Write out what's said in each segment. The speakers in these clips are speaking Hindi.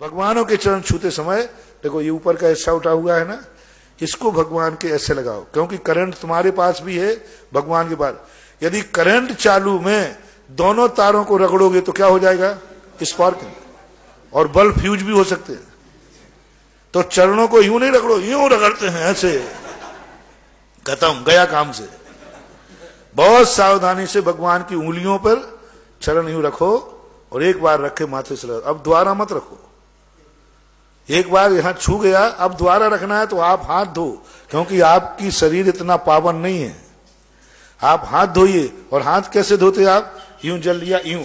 भगवानों के चरण छूते समय देखो ये ऊपर का हिस्सा उठा हुआ है ना, इसको भगवान के ऐसे लगाओ, क्योंकि करंट तुम्हारे पास भी है, भगवान के पास। यदि करंट चालू में दोनों तारों को रगड़ोगे तो क्या हो जाएगा? स्पार्किंग, और बल्ब फ्यूज भी हो सकते हैं। तो चरणों को यूं नहीं रगड़ो, यूं रगड़ते हैं ऐसे, खत्म, गया काम से। बहुत सावधानी से भगवान की उंगलियों पर चरण यूं रखो और एक बार रखे माथे से, अब दोबारा मत रखो। एक बार यहां छू गया, अब दोबारा रखना है तो आप हाथ धो, क्योंकि आपकी शरीर इतना पावन नहीं है। आप हाथ धोइए, और हाथ कैसे धोते आप? यूं जल लिया, यूं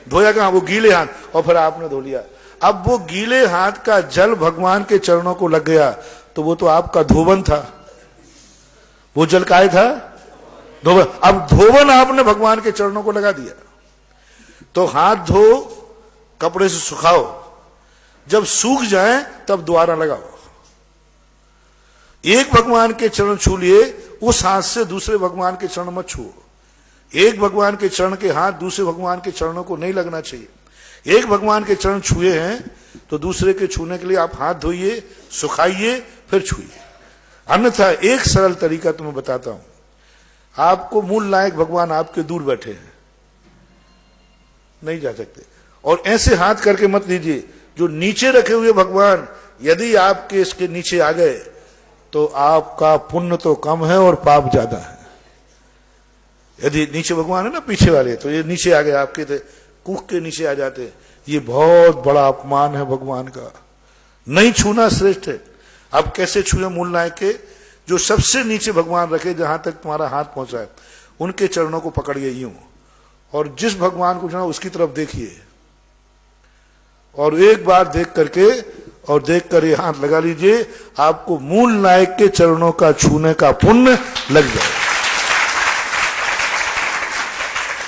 धोया कहां? वो गीले हाथ, और फिर आपने धो लिया। अब वो गीले हाथ का जल भगवान के चरणों को लग गया तो वो तो आपका धोवन था। वो जल काय था? धोवन। अब धोवन आपने भगवान के चरणों को लगा दिया। तो हाथ धो, कपड़े से सुखाओ, जब सूख जाए तब दोबारा लगाओ। एक भगवान के चरण छू लिए, उस हाथ से दूसरे भगवान के चरण मत छुओ। एक भगवान के चरण के हाथ दूसरे भगवान के चरणों को नहीं लगना चाहिए। एक भगवान के चरण छुए हैं तो दूसरे के छूने के लिए आप हाथ धोइए, सुखाइए, फिर छुइए। अन्यथा एक सरल तरीका तुम्हें बताता हूं। आपको मूल नायक भगवान आपके दूर बैठे हैं, नहीं जा सकते, और ऐसे हाथ करके मत लीजिए। जो नीचे रखे हुए भगवान यदि आपके इसके नीचे आ गए तो आपका पुण्य तो कम है और पाप ज्यादा है। यदि नीचे भगवान है ना, पीछे वाले, तो ये नीचे आ गए आपके, थे कुक के नीचे आ जाते, ये बहुत बड़ा अपमान है भगवान का। नहीं छूना श्रेष्ठ है। अब कैसे छुए मूल नायक के? जो सबसे नीचे भगवान रखे, जहां तक तुम्हारा हाथ पहुंचा है, उनके चरणों को पकड़िए यूं, और जिस भगवान को छूना उसकी तरफ देखिए, और एक बार देख करके और देख कर ये हाथ लगा लीजिए, आपको मूल नायक के चरणों का छूने का पुण्य लग जाए।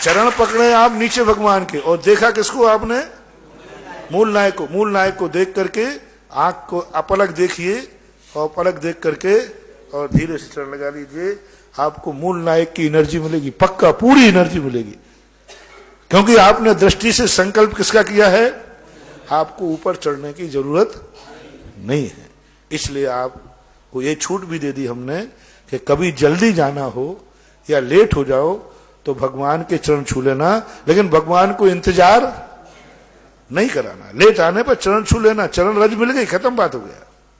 चरण पकड़े आप नीचे भगवान के, और देखा किसको आपने? मूल नायक को। मूल नायक को देख करके आंख को अपलक देखिए, और पलक देख करके और धीरे से चरण लगा लीजिए। आपको मूल नायक की एनर्जी मिलेगी, पक्का पूरी एनर्जी मिलेगी, क्योंकि आपने दृष्टि से संकल्प किसका किया है? आपको ऊपर चढ़ने की जरूरत नहीं है। इसलिए आपको ये छूट भी दे दी हमने कि कभी जल्दी जाना हो या लेट हो जाओ तो भगवान के चरण छू लेना, लेकिन भगवान को इंतजार नहीं कराना। लेट आने पर चरण छू लेना, चरण रज मिल गई, खत्म, बात हो गया।